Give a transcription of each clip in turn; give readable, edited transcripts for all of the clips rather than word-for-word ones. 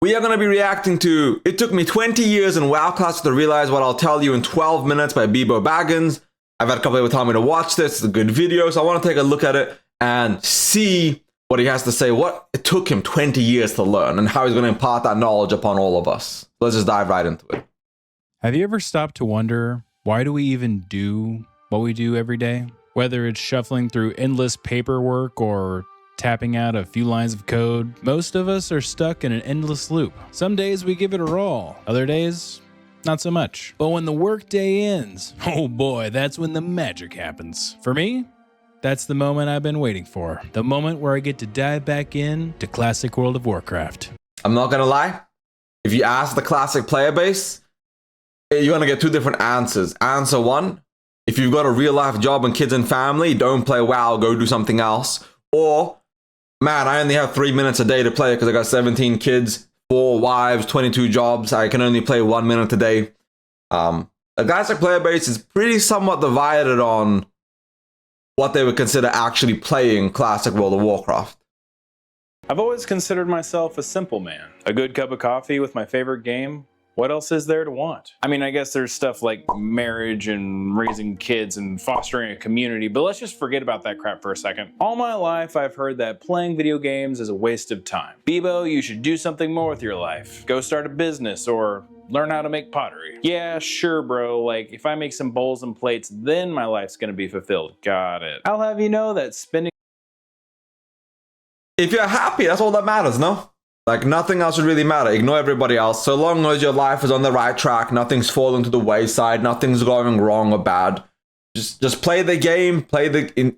We are going to be reacting to It Took Me 20 Years in WoW Classic to Realize What I'll Tell You in 12 Minutes by Bebo Baggins. I've had a couple of people tell me to watch this. It's a good video, so I want to take a look at it and see what he has to say, what it took him 20 years to learn, and how he's going to impart that knowledge upon all of us. Let's just dive right into it. Have you ever stopped to wonder, why do we even do what we do every day? Whether it's shuffling through endless paperwork or tapping out a few lines of code, most of us are stuck in an endless loop. Some days we give it our all, other days, not so much. But when the workday ends, oh boy, that's when the magic happens. For me, that's the moment I've been waiting for. The moment where I get to dive back in to Classic World of Warcraft. I'm not going to lie. If you ask the Classic player base, you're going to get two different answers. Answer one, if you've got a real life job and kids and family, don't play WoW, go do something else. Or, man, I only have 3 minutes a day to play because I got 17 kids, 4 wives, 22 jobs. I can only play 1 minute a day. The Classic player base is pretty somewhat divided on what they would consider actually playing Classic World of Warcraft. I've always considered myself a simple man. A good cup of coffee with my favorite game. What else is there to want? I mean, I guess there's stuff like marriage and raising kids and fostering a community, but let's just forget about that crap for a second. All my life, I've heard that playing video games is a waste of time. Bebo, you should do something more with your life. Go start a business or learn how to make pottery. Yeah, sure, bro. Like, if I make some bowls and plates, then my life's gonna be fulfilled. Got it. I'll have you know that spending... If you're happy, that's all that matters, no? Like, nothing else should really matter. Ignore everybody else. So long as your life is on the right track, nothing's falling to the wayside, nothing's going wrong or bad. Just play the game,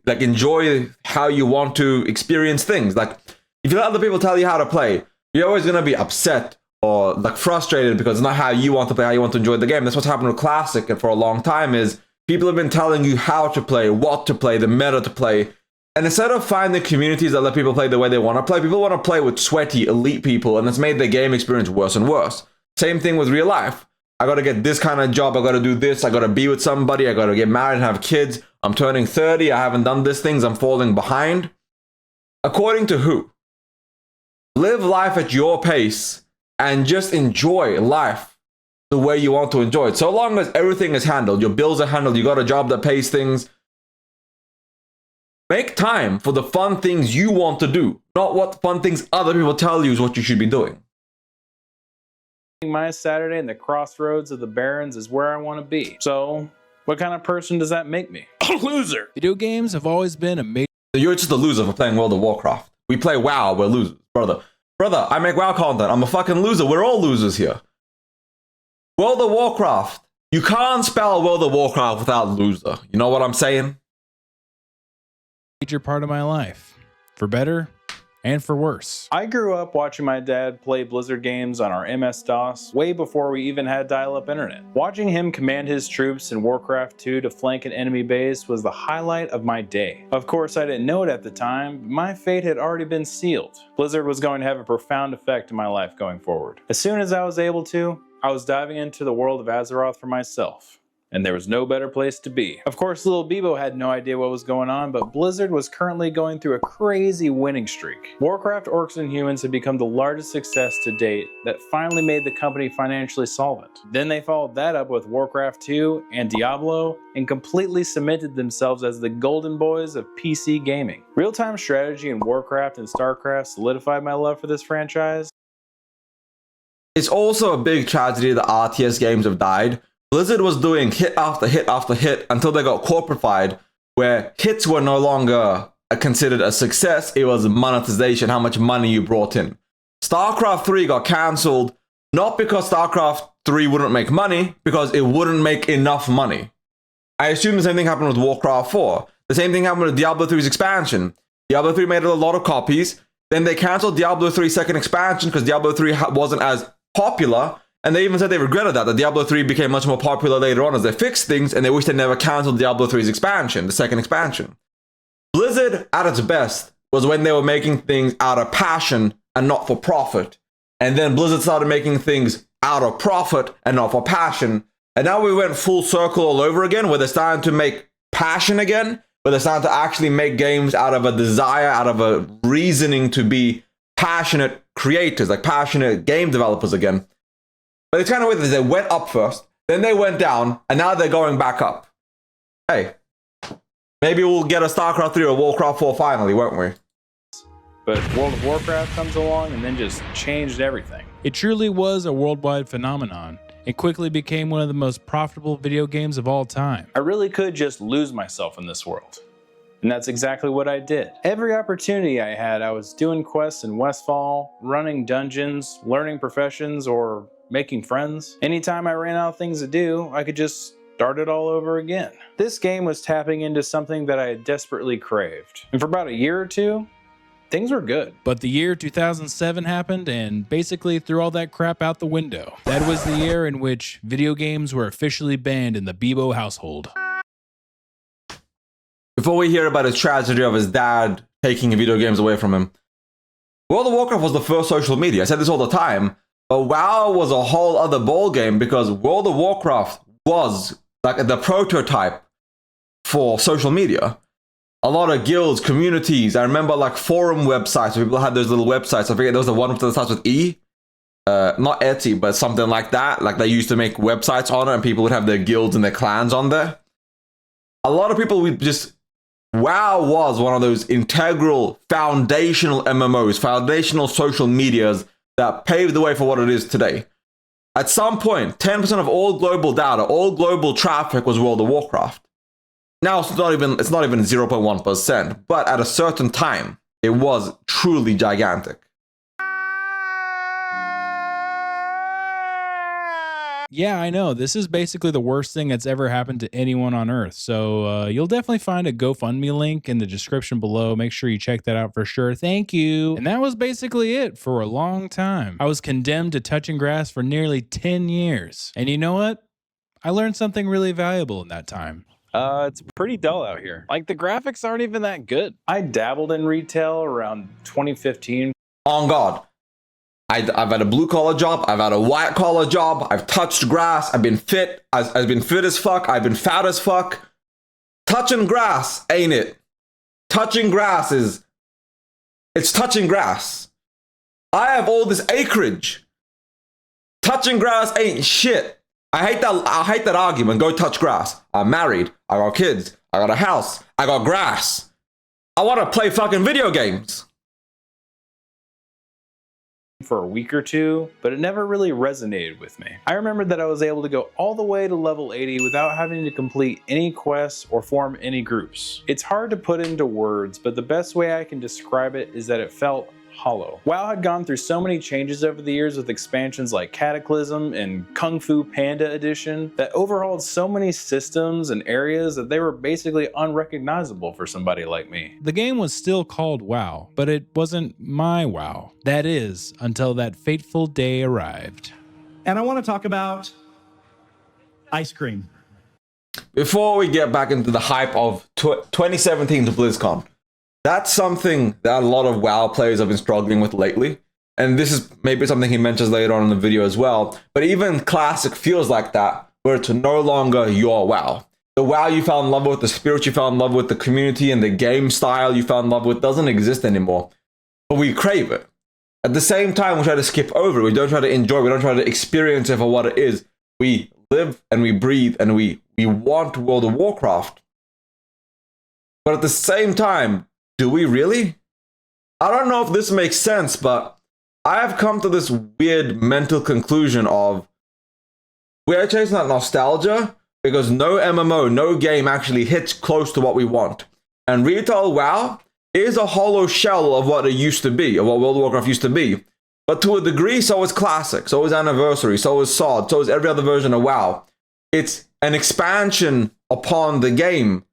enjoy how you want to experience things. Like, if you let other people tell you how to play, you're always gonna be upset or like frustrated because it's not how you want to play, how you want to enjoy the game. That's what's happened with Classic and for a long time is people have been telling you how to play, what to play, the meta to play. And instead of finding communities that let people play the way they want to play, people want to play with sweaty, elite people, and it's made the game experience worse and worse. Same thing with real life. I got to get this kind of job, I got to do this, I got to be with somebody, I got to get married and have kids. I'm turning 30, I haven't done these things, I'm falling behind. According to who? Live life at your pace and just enjoy life the way you want to enjoy it. So long as everything is handled, your bills are handled, you got a job that pays things, make time for the fun things you want to do, not what fun things other people tell you is what you should be doing. My Saturday in the crossroads of the Barrens is where I want to be. So, what kind of person does that make me? A loser! Video games have always been a major... You're just a loser for playing World of Warcraft. We play WoW, we're losers. Brother, I make WoW content. I'm a fucking loser. We're all losers here. World of Warcraft. You can't spell World of Warcraft without loser. You know what I'm saying? Major part of my life, for better and for worse. I grew up watching my dad play Blizzard games on our MS-DOS way before we even had dial-up internet. Watching him command his troops in Warcraft 2 to flank an enemy base was the highlight of my day. Of course, I didn't know it at the time, but my fate had already been sealed. Blizzard was going to have a profound effect in my life going forward. As soon as I was able to, I was diving into the world of Azeroth for myself. And there was no better place to be. Of course, little Bebo had no idea what was going on, but Blizzard was currently going through a crazy winning streak. Warcraft Orcs and Humans had become the largest success to date that finally made the company financially solvent. Then they followed that up with Warcraft 2 and Diablo, and completely cemented themselves as the golden boys of PC gaming. Real-time strategy in Warcraft and StarCraft solidified my love for this franchise. It's also a big tragedy that RTS games have died. Blizzard was doing hit after hit after hit until they got corporatified, where hits were no longer considered a success, it was monetization, how much money you brought in. StarCraft 3 got cancelled, not because StarCraft 3 wouldn't make money, because it wouldn't make enough money. I assume the same thing happened with Warcraft 4. The same thing happened with Diablo 3's expansion. Diablo 3 made a lot of copies, then they cancelled Diablo 3's second expansion because Diablo 3 wasn't as popular. And they even said they regretted that Diablo 3 became much more popular later on as they fixed things, and they wish they never cancelled Diablo 3's expansion, the second expansion. Blizzard, at its best, was when they were making things out of passion and not for profit. And then Blizzard started making things out of profit and not for passion. And now we went full circle all over again, where they're starting to make passion again, where they're starting to actually make games out of a desire, out of a reasoning to be passionate creators, like passionate game developers again. But it's kind of weird that they went up first, then they went down, and now they're going back up. Hey, maybe we'll get a StarCraft 3 or Warcraft 4 finally, won't we? But World of Warcraft comes along and then just changed everything. It truly was a worldwide phenomenon. It quickly became one of the most profitable video games of all time. I really could just lose myself in this world. And that's exactly what I did. Every opportunity I had, I was doing quests in Westfall, running dungeons, learning professions, or making friends. Anytime I ran out of things to do, I could just start it all over again. This game was tapping into something that I had desperately craved. And for about a year or two, things were good. But the year 2007 happened and basically threw all that crap out the window. That was the year in which video games were officially banned in the Bebo household. Before we hear about his tragedy of his dad taking video games away from him, World of Warcraft was the first social media. I said this all the time, but WoW was a whole other ballgame because World of Warcraft was like the prototype for social media. A lot of guilds, communities. I remember like forum websites where people had those little websites. I forget there was the one that starts with E. Not Etsy, but something like that. Like they used to make websites on it and people would have their guilds and their clans on there. A lot of people would just... WoW was one of those integral, foundational MMOs, foundational social medias that paved the way for what it is today. At some point, 10% of all global data, all global traffic was World of Warcraft. Now it's not even 0.1%, but at a certain time, it was truly gigantic. Yeah, I know. This is basically the worst thing that's ever happened to anyone on Earth. So you'll definitely find a GoFundMe link in the description below. Make sure you check that out for sure. Thank you. And that was basically it for a long time. I was condemned to touching grass for nearly 10 years. And you know what? I learned something really valuable in that time. It's pretty dull out here. Like, the graphics aren't even that good. I dabbled in retail around 2015. On God. I've had a blue-collar job, I've had a white-collar job, I've touched grass, I've been fit, I've been fit as fuck, I've been fat as fuck. Touching grass, ain't it? Touching grass is... It's touching grass. I have all this acreage. Touching grass ain't shit. I hate that argument. Go touch grass. I'm married. I got kids. I got a house. I got grass. I want to play fucking video games. For a week or two, but it never really resonated with me. I remember that I was able to go all the way to level 80 without having to complete any quests or form any groups. It's hard to put into words, but the best way I can describe it is that it felt hollow. WoW had gone through so many changes over the years with expansions like Cataclysm and Kung Fu Panda Edition that overhauled so many systems and areas that they were basically unrecognizable for somebody like me. The game was still called WoW, but it wasn't my WoW. That is, until that fateful day arrived. And I want to talk about ice cream. Before we get back into the hype of 2017 to BlizzCon, that's something that a lot of WoW players have been struggling with lately. And this is maybe something he mentions later on in the video as well. But even Classic feels like that, where it's no longer your WoW. The WoW you fell in love with, the spirit you fell in love with, the community and the game style you fell in love with doesn't exist anymore. But we crave it. At the same time, we try to skip over it. We don't try to enjoy it. We don't try to experience it for what it is. We live and we breathe and we want World of Warcraft. But at the same time, do we really? I don't know if this makes sense, but I have come to this weird mental conclusion of we're chasing that nostalgia because no MMO, no game actually hits close to what we want. And retail WoW is a hollow shell of what it used to be, of what World of Warcraft used to be. But to a degree, so is Classic, so is Anniversary, so is SOD, so is every other version of WoW. It's an expansion upon the game.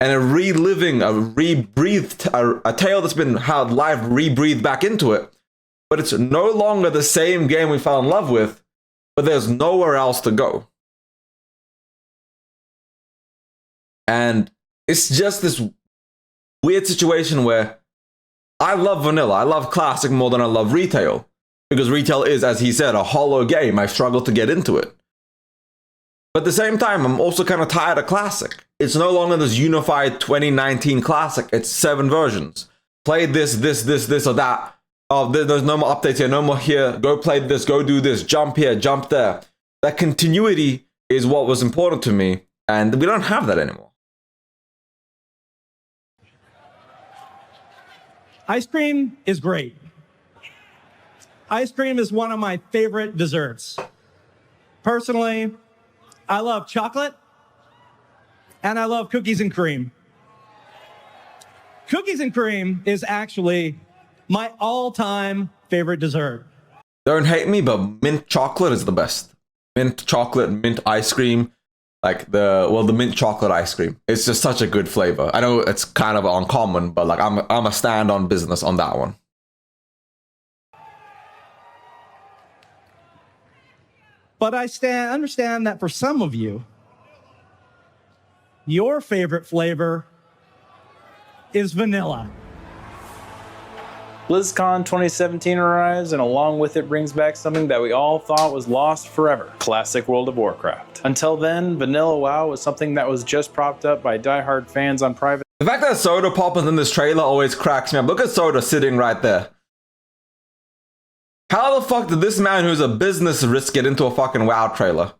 And a reliving, a tale that's been had life rebreathed back into it. But it's no longer the same game we fell in love with, but there's nowhere else to go. And it's just this weird situation where I love vanilla, I love Classic more than I love retail. Because retail is, as he said, a hollow game. I struggled to get into it. But at the same time, I'm also kind of tired of Classic. It's no longer this unified 2019 Classic. It's 7 versions. Play this, or that. Oh, there's no more updates here, no more here. Go play this, go do this, jump here, jump there. That continuity is what was important to me, and we don't have that anymore. Ice cream is great. Ice cream is one of my favorite desserts. Personally, I love chocolate and I love cookies and cream. Cookies and cream is actually my all-time favorite dessert. Don't hate me, but mint chocolate is the best. Mint chocolate, mint ice cream, like the mint chocolate ice cream. It's just such a good flavor. I know it's kind of uncommon, but like I'm a stand on business on that one. But I understand that for some of you, your favorite flavor is vanilla. BlizzCon 2017 arrives, and along with it brings back something that we all thought was lost forever: classic World of Warcraft. Until then, vanilla WoW was something that was just propped up by diehard fans on private. The fact that Soda popping in this trailer always cracks me up. Look at Soda sitting right there. How the fuck did this man who's a business risk get into a fucking WoW trailer?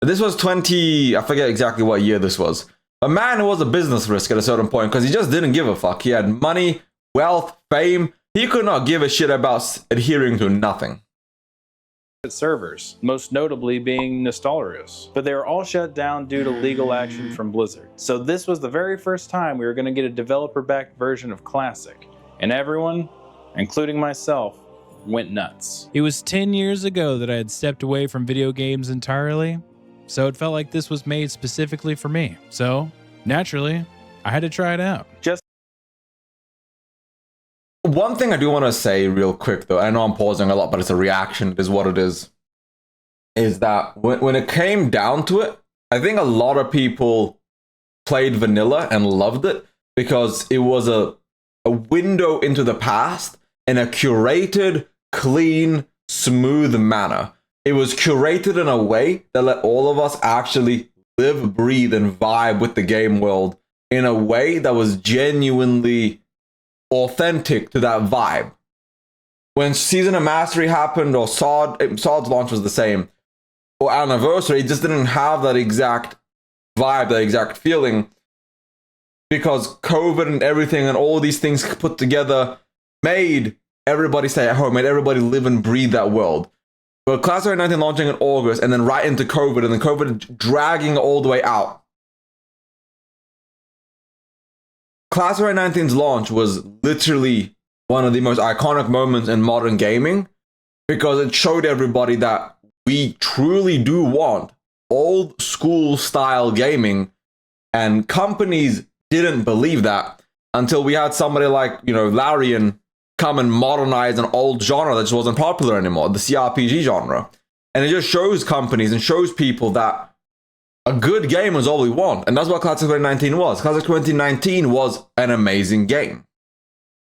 This was I forget exactly what year this was. A man who was a business risk at a certain point because he just didn't give a fuck. He had money, wealth, fame. He could not give a shit about adhering to nothing. Servers, most notably being Nostalrius, but they were all shut down due to legal action from Blizzard. So this was the very first time we were going to get a developer-backed version of Classic, and everyone, including myself, went nuts. It was 10 years ago that I had stepped away from video games entirely, so it felt like this was made specifically for me. So, naturally, I had to try it out. One thing I do want to say real quick, though, I know I'm pausing a lot, but it's a reaction, it is what it is that when it came down to it, I think a lot of people played vanilla and loved it because it was a window into the past in a curated, clean, smooth manner. It was curated in a way that let all of us actually live, breathe, and vibe with the game world in a way that was genuinely authentic to that vibe. When Season of Mastery happened, or Sod's launch was the same, or Anniversary, it just didn't have that exact vibe, that exact feeling, because COVID and everything and all these things put together made everybody stay at home, made everybody live and breathe that world. But Class of 19 launching in August, and then right into COVID, and then COVID dragging all the way out. Class of 19's launch was literally one of the most iconic moments in modern gaming because it showed everybody that we truly do want old school style gaming, and companies didn't believe that until we had somebody like, Larian come and modernize an old genre that just wasn't popular anymore, the CRPG genre. And it just shows companies and shows people that a good game is all we want. And that's what Classic 2019 was. Classic 2019 was an amazing game.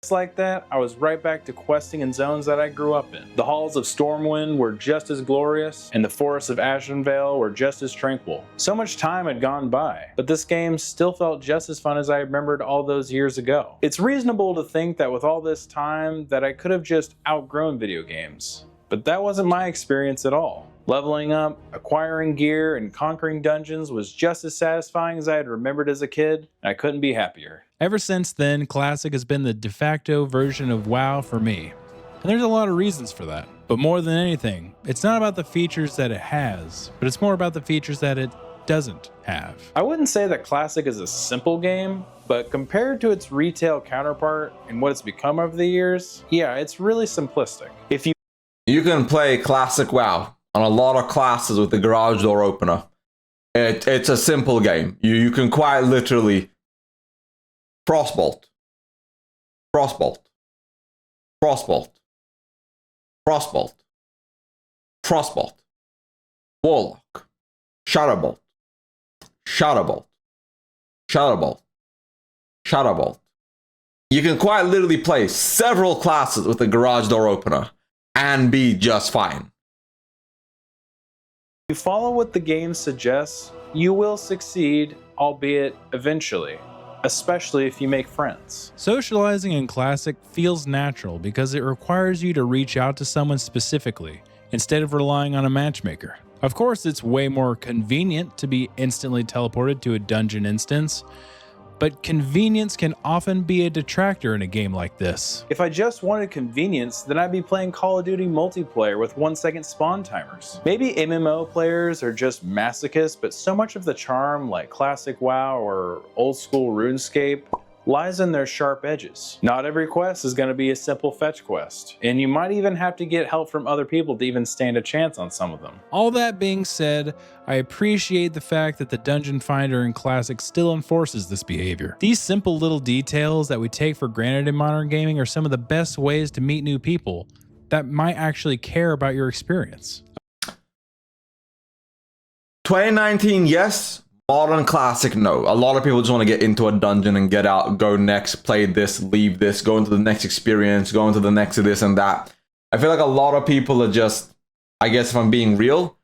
Just like that, I was right back to questing in zones that I grew up in. The halls of Stormwind were just as glorious, and the forests of Ashenvale were just as tranquil. So much time had gone by, but this game still felt just as fun as I remembered all those years ago. It's reasonable to think that with all this time that I could have just outgrown video games, but that wasn't my experience at all. Leveling up, acquiring gear, and conquering dungeons was just as satisfying as I had remembered as a kid, and I couldn't be happier. Ever since then, Classic has been the de facto version of WoW for me. And there's a lot of reasons for that. But more than anything, it's not about the features that it has, but it's more about the features that it doesn't have. I wouldn't say that Classic is a simple game, but compared to its retail counterpart and what it's become over the years, yeah, it's really simplistic. You can play Classic WoW on a lot of classes with the garage door opener. It's a simple game. You can quite literally Frostbolt, Frostbolt, Frostbolt, Frostbolt, Frostbolt, Warlock, Shadowbolt, Shadowbolt, Shadowbolt, Shadowbolt. You can quite literally play several classes with the garage door opener and be just fine. If you follow what the game suggests, you will succeed, albeit eventually. especially if you make friends. Socializing in Classic feels natural because it requires you to reach out to someone specifically instead of relying on a matchmaker. Of course, it's way more convenient to be instantly teleported to a dungeon instance, but convenience can often be a detractor in a game like this. If I just wanted convenience, then I'd be playing Call of Duty multiplayer with 1-second spawn timers. Maybe MMO players are just masochists, but so much of the charm, like classic WoW or old school RuneScape, lies in their sharp edges. Not every quest is going to be a simple fetch quest, and you might even have to get help from other people to even stand a chance on some of them. All that being said, I appreciate the fact that the Dungeon Finder in Classic still enforces this behavior. These simple little details that we take for granted in modern gaming are some of the best ways to meet new people that might actually care about your experience. 2019, yes. Modern Classic, no. A lot of people just want to get into a dungeon and get out, go next, play this, leave this, go into the next experience, go into the next of this and that. I feel like a lot of people are just, I guess if I'm being real,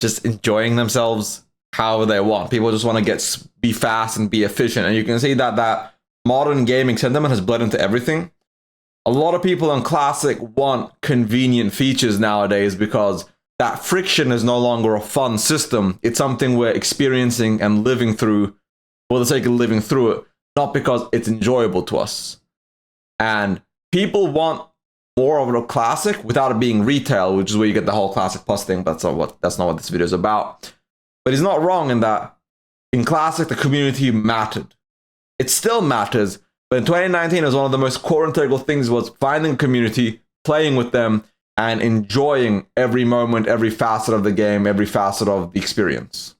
just enjoying themselves however they want. People just want to be fast and be efficient. And you can see that modern gaming sentiment has bled into everything. A lot of people in Classic want convenient features nowadays because that friction is no longer a fun system. It's something we're experiencing and living through for the sake of living through it, not because it's enjoyable to us. And people want more of a Classic without it being retail, which is where you get the whole Classic Plus thing. That's not what this video is about. But he's not wrong in that in Classic, the community mattered. It still matters, but in 2019, it was one of the most core integral things was finding a community, playing with them, and enjoying every moment, every facet of the game, every facet of the experience.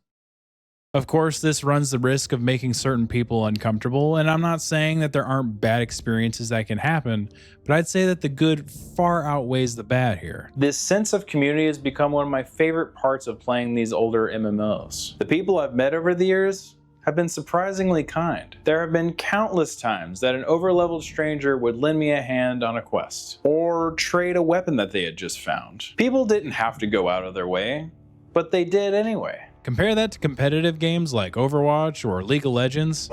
Of course, this runs the risk of making certain people uncomfortable, and I'm not saying that there aren't bad experiences that can happen, but I'd say that the good far outweighs the bad here. This sense of community has become one of my favorite parts of playing these older MMOs. The people I've met over the years have been surprisingly kind. There have been countless times that an overleveled stranger would lend me a hand on a quest, or trade a weapon that they had just found. People didn't have to go out of their way, but they did anyway. Compare that to competitive games like Overwatch or League of Legends.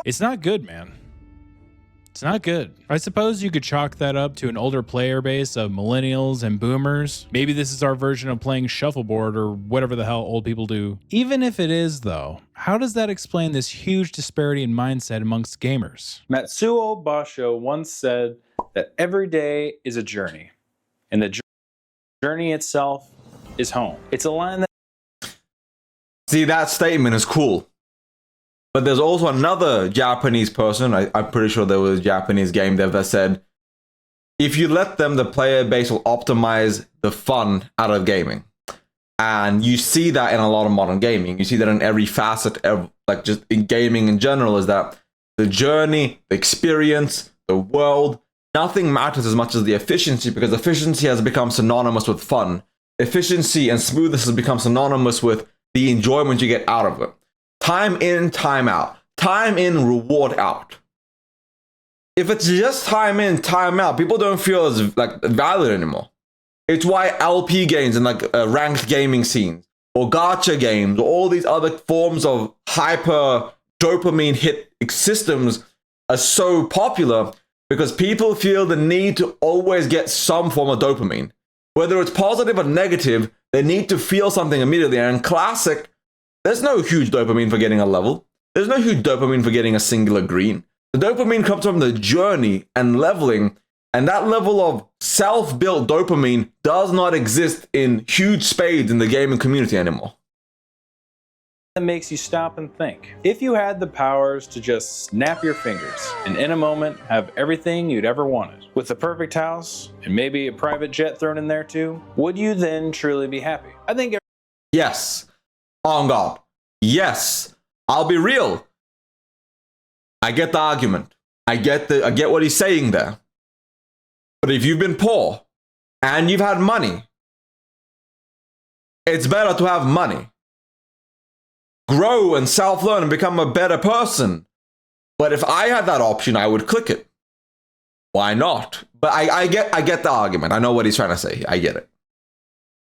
It's not good, man. It's not good. I suppose you could chalk that up to an older player base of millennials and boomers. Maybe this is our version of playing shuffleboard or whatever the hell old people do. Even if it is, though, how does that explain this huge disparity in mindset amongst gamers? Matsuo Basho once said that every day is a journey, and the journey itself is home. It's a line that... See, that statement is cool. But there's also another Japanese person, I'm pretty sure there was a Japanese game dev that said, if you let them, the player base will optimize the fun out of gaming. And you see that in a lot of modern gaming. You see that in every facet, like just in gaming in general, is that the journey, the experience, the world, nothing matters as much as the efficiency, because efficiency has become synonymous with fun. Efficiency and smoothness has become synonymous with the enjoyment you get out of it. Time in, time out. Time in, reward out. If it's just time in, time out, people don't feel as valid anymore. It's why LP games and ranked gaming scenes, or gacha games, or all these other forms of hyper dopamine hit systems are so popular, because people feel the need to always get some form of dopamine. Whether it's positive or negative, they need to feel something immediately. And in Classic, there's no huge dopamine for getting a level. There's no huge dopamine for getting a singular green. The dopamine comes from the journey and leveling, and that level of self-built dopamine does not exist in huge spades in the gaming community anymore. That makes you stop and think. If you had the powers to just snap your fingers and in a moment have everything you'd ever wanted, with the perfect house and maybe a private jet thrown in there too, would you then truly be happy? I think yes. On God. Yes. I'll be real. I get the argument. I get what he's saying there. But if you've been poor and you've had money, it's better to have money. Grow and self-learn and become a better person. But if I had that option, I would click it. Why not? But I get the argument. I know what he's trying to say. I get it.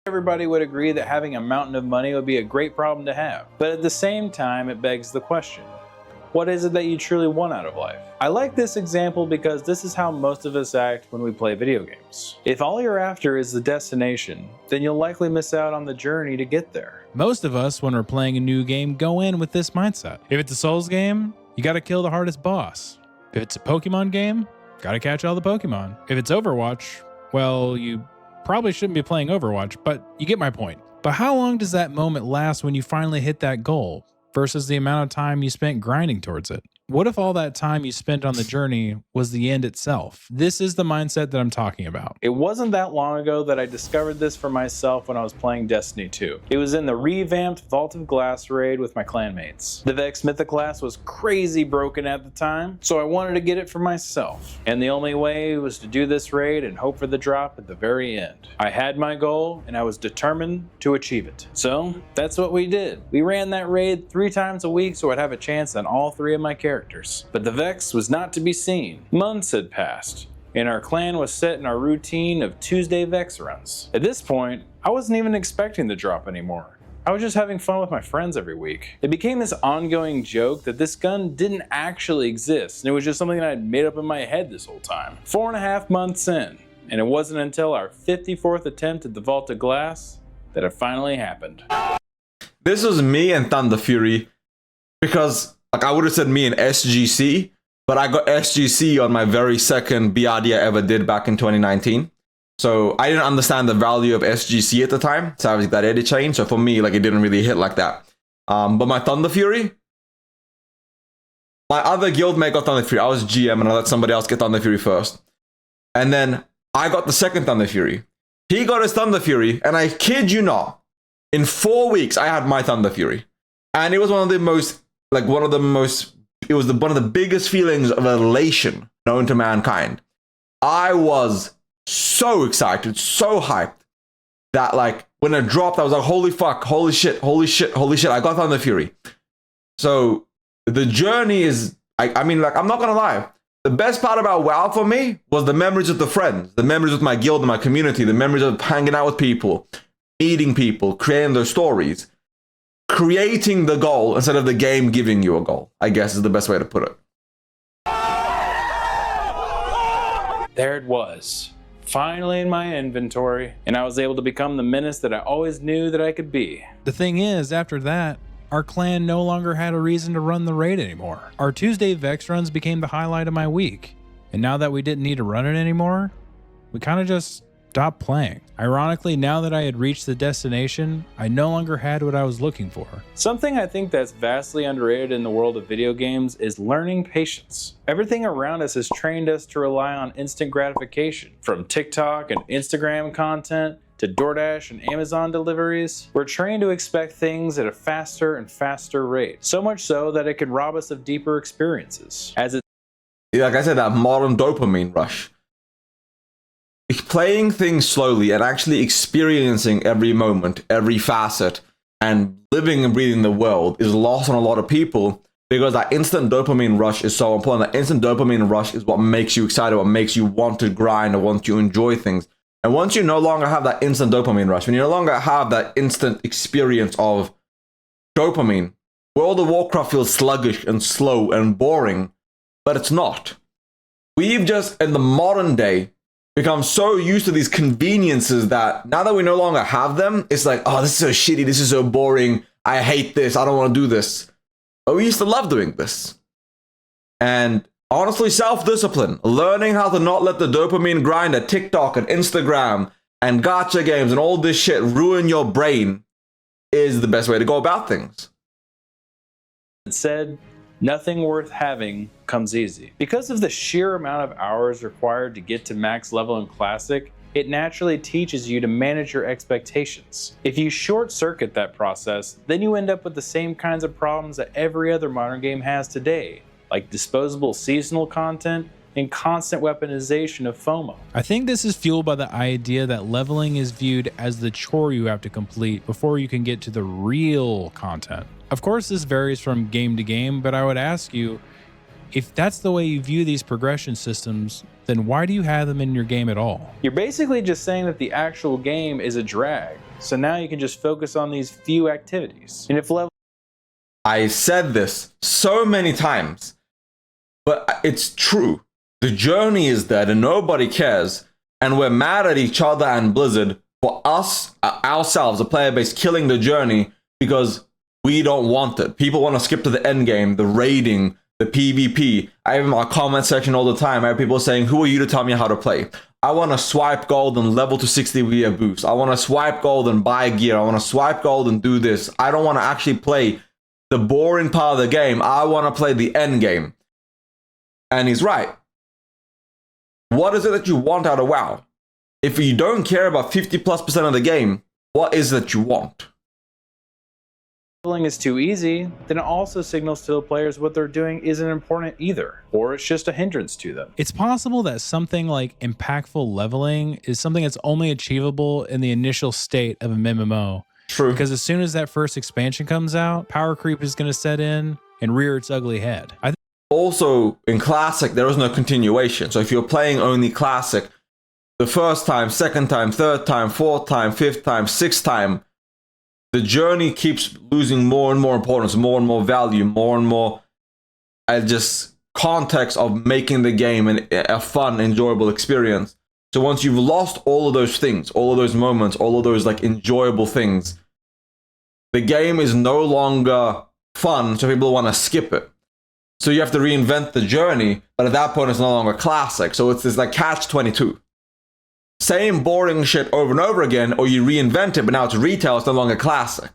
Everybody would agree that having a mountain of money would be a great problem to have. But at the same time, it begs the question, what is it that you truly want out of life? I like this example because this is how most of us act when we play video games. If all you're after is the destination, then you'll likely miss out on the journey to get there. Most of us, when we're playing a new game, go in with this mindset. If it's a Souls game, you gotta kill the hardest boss. If it's a Pokemon game, gotta catch all the Pokemon. If it's Overwatch, well, you probably shouldn't be playing Overwatch, but you get my point. But how long does that moment last when you finally hit that goal versus the amount of time you spent grinding towards it? What if all that time you spent on the journey was the end itself? This is the mindset that I'm talking about. It wasn't that long ago that I discovered this for myself when I was playing Destiny 2. It was in the revamped Vault of Glass raid with my clanmates. The Vex Mythoclast was crazy broken at the time, so I wanted to get it for myself. And the only way was to do this raid and hope for the drop at the very end. I had my goal and I was determined to achieve it. So that's what we did. We ran that raid 3 times a week so I'd have a chance on all 3 of my characters. But the Vex was not to be seen. Months had passed, and our clan was set in our routine of Tuesday Vex runs. At this point, I wasn't even expecting the drop anymore. I was just having fun with my friends every week. It became this ongoing joke that this gun didn't actually exist, and it was just something that I'd made up in my head this whole time. 4.5 months in, and it wasn't until our 54th attempt at the Vault of Glass that it finally happened. This was me and Thunder Fury, because like I would have said me and SGC, but I got SGC on my very second BRD I ever did back in 2019. So I didn't understand the value of SGC at the time. So I was that edit chain. So for me, like it didn't really hit like that. But my Thunder Fury, my other guildmate got Thunder Fury. I was GM and I let somebody else get Thunder Fury first. And then I got the second Thunder Fury. He got his Thunder Fury, and I kid you not, in 4 weeks I had my Thunder Fury. And it was one of the biggest feelings of elation known to mankind. I was so excited, so hyped that like when it dropped, I was like, holy fuck, holy shit, holy shit, holy shit. I got Thunder Fury. So the journey is, I mean, like, I'm not gonna lie. The best part about WoW for me was the memories with the friends, the memories with my guild and my community, the memories of hanging out with people, meeting people, creating those stories. Creating the goal instead of the game giving you a goal, I guess is the best way to put it. There it was, finally in my inventory, and I was able to become the menace that I always knew that I could be. The thing is, after that, our clan no longer had a reason to run the raid anymore. Our Tuesday Vex runs became the highlight of my week. And now that we didn't need to run it anymore, we kind of just stopped playing. Ironically, now that I had reached the destination, I no longer had what I was looking for. Something I think that's vastly underrated in the world of video games is learning patience. Everything around us has trained us to rely on instant gratification. From TikTok and Instagram content to DoorDash and Amazon deliveries, we're trained to expect things at a faster and faster rate. So much so that it can rob us of deeper experiences. Like I said, that modern dopamine rush. Playing things slowly and actually experiencing every moment, every facet, and living and breathing the world is lost on a lot of people because that instant dopamine rush is so important. That instant dopamine rush is what makes you excited, what makes you want to grind, or want to enjoy things. And once you no longer have that instant dopamine rush, when you no longer have that instant experience of dopamine, World of Warcraft feels sluggish and slow and boring, but it's not. We've just, in the modern day, become so used to these conveniences that now that we no longer have them, it's like, oh, this is so shitty, this is so boring, I hate this, I don't want to do this. But we used to love doing this. And honestly, self-discipline, learning how to not let the dopamine grind at TikTok and Instagram and gacha games and all this shit ruin your brain is the best way to go about things. It said, nothing worth having comes easy. Because of the sheer amount of hours required to get to max level in Classic, it naturally teaches you to manage your expectations. If you short circuit that process, then you end up with the same kinds of problems that every other modern game has today, like disposable seasonal content and constant weaponization of FOMO. I think this is fueled by the idea that leveling is viewed as the chore you have to complete before you can get to the real content. Of course, this varies from game to game, but I would ask you, If that's the way you view these progression systems, then why do you have them in your game at all? You're basically just saying that the actual game is a drag. So now you can just focus on these few activities. And if level I said this so many times, but it's true. The journey is dead and nobody cares. And we're mad at each other and Blizzard for us, ourselves, a player base, killing the journey because we don't want it. People want to skip to the end game, the raiding, the PvP. I have in my comment section all the time, I have people saying, who are you to tell me how to play? I want to swipe gold and level to 60 via boost. I want to swipe gold and buy gear. I want to swipe gold and do this. I don't want to actually play the boring part of the game. I want to play the end game. And he's right. What is it that you want out of WoW? If you don't care about 50+% of the game, what is it that you want? leveling is too easy, then it also signals to the players what they're doing isn't important either, or it's just a hindrance to them. It's possible that something like impactful leveling is something that's only achievable in the initial state of an MMO. True. Because as soon as that first expansion comes out, power creep is going to set in and rear its ugly head. Also, in Classic, there is no continuation. So if you're playing only Classic, the first time, second time, third time, fourth time, fifth time, sixth time, the journey keeps losing more and more importance, more and more value, more and more just context of making the game a fun, enjoyable experience. So once you've lost all of those things, all of those moments, all of those like enjoyable things, the game is no longer fun, so people want to skip it. So you have to reinvent the journey, but at that point it's no longer Classic. So it's this like catch-22. Same boring shit over and over again, or you reinvent it, but now it's retail, it's no longer Classic.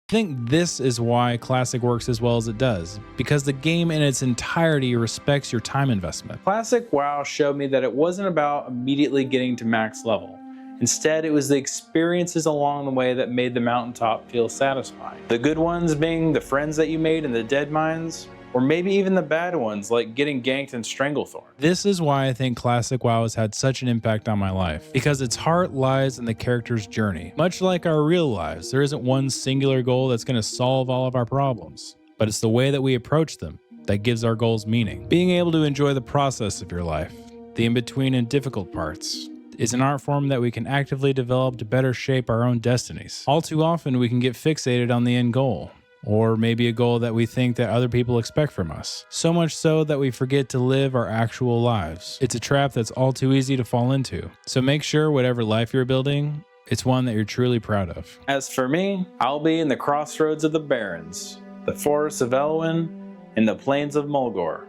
I think this is why Classic works as well as it does, because the game in its entirety respects your time investment. Classic WoW showed me that it wasn't about immediately getting to max level. Instead, it was the experiences along the way that made the mountaintop feel satisfying. The good ones being the friends that you made in the dead mines, or maybe even the bad ones like getting ganked in Stranglethorn. This is why I think Classic WoW has had such an impact on my life, because its heart lies in the character's journey. Much like our real lives, there isn't one singular goal that's going to solve all of our problems, but it's the way that we approach them that gives our goals meaning. Being able to enjoy the process of your life, the in-between and difficult parts, is an art form that we can actively develop to better shape our own destinies. All too often, we can get fixated on the end goal, or maybe a goal that we think that other people expect from us. So much so that we forget to live our actual lives. It's a trap that's all too easy to fall into. So make sure whatever life you're building, it's one that you're truly proud of. As for me, I'll be in the crossroads of the Barrens, the forests of Elwyn, and the plains of Mulgore.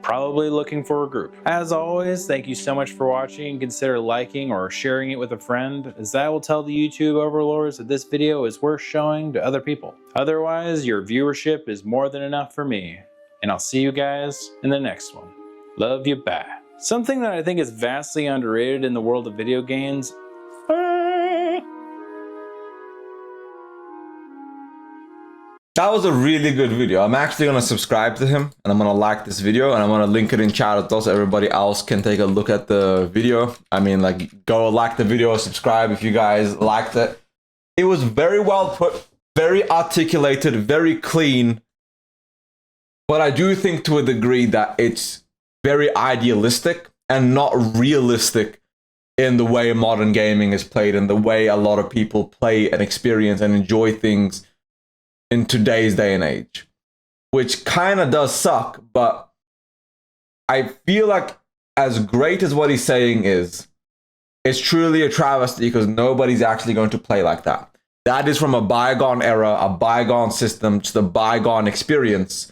Probably looking for a group. As always, thank you so much for watching, and consider liking or sharing it with a friend, as that will tell the YouTube overlords that this video is worth showing to other people. Otherwise, your viewership is more than enough for me, and I'll see you guys in the next one. Love you, bye. Something that I think is vastly underrated in the world of video games. That was a really good video. I'm actually going to subscribe to him and I'm going to like this video and I'm going to link it in chat as well so everybody else can take a look at the video. I mean, like, go like the video, subscribe if you guys liked it. It was very well put, very articulated, very clean. But I do think to a degree that it's very idealistic and not realistic in the way modern gaming is played and the way a lot of people play and experience and enjoy things in today's day and age, which kind of does suck, but I feel like as great as what he's saying is, it's truly a travesty because nobody's actually going to play like that. That is from a bygone era, a bygone system, just a bygone experience.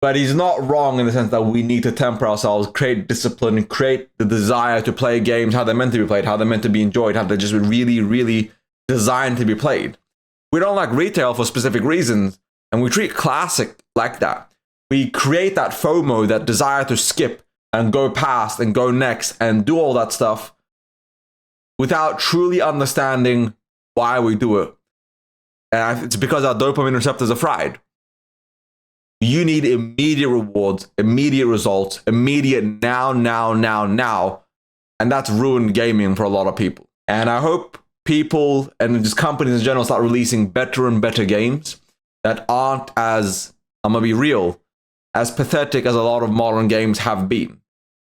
But he's not wrong in the sense that we need to temper ourselves, create discipline, create the desire to play games how they're meant to be played, how they're meant to be enjoyed, how they're just really, really designed to be played. We don't like retail for specific reasons, and we treat Classic like that. We create that FOMO, that desire to skip and go past and go next and do all that stuff without truly understanding why we do it. And it's because our dopamine receptors are fried. You need immediate rewards, immediate results, immediate now, and that's ruined gaming for a lot of people. And I hope people and just companies in general start releasing better and better games that aren't as I'm gonna be real, as pathetic as a lot of modern games have been.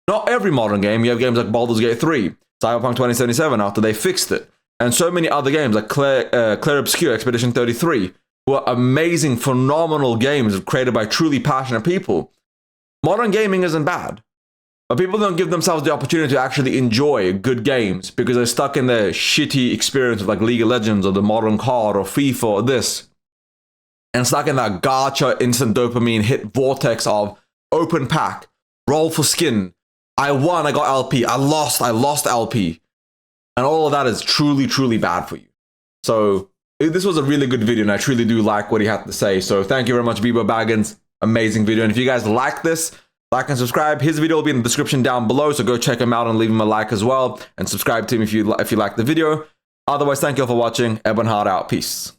Not every modern game. You have games like Baldur's Gate 3, Cyberpunk 2077 after they fixed it, and so many other games like Clair Obscur, Expedition 33, who are amazing, phenomenal games created by truly passionate people. Modern gaming isn't bad, but people don't give themselves the opportunity to actually enjoy good games because they're stuck in their shitty experience of like League of Legends or the modern COD or FIFA or this, and stuck in that gacha instant dopamine hit vortex of open pack, roll for skin, I won, I got LP, I lost LP. And all of that is truly, truly bad for you. So this was a really good video, and I truly do like what he had to say. So thank you very much, Bebo Baggins. Amazing video. And if you guys like this, like and subscribe. His video will be in the description down below, so go check him out and leave him a like as well. And subscribe to him if you like the video. Otherwise, thank you all for watching. Ebonhard out. Peace.